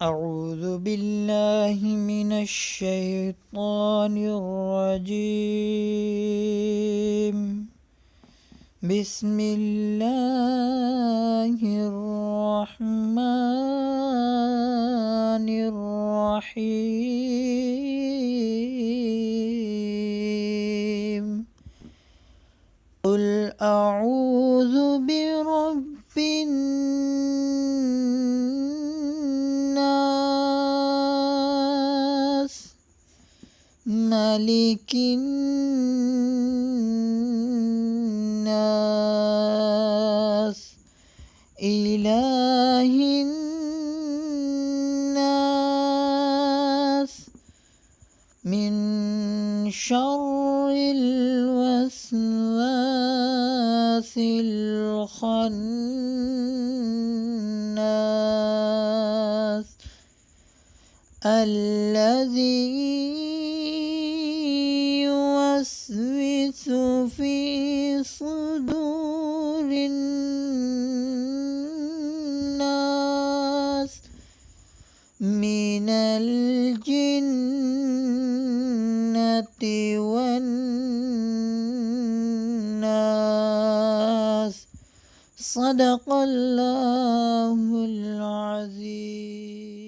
أعوذ بالله من الشيطان الرجيم. بسم الله الرحمن الرحيم. قل أعوذ برب الناس، ملك الناس، إله الناس، من شر الوسواس الخناس، الذي يوسوس في صدور الناس من الجنة والناس. صدق الله العظيم.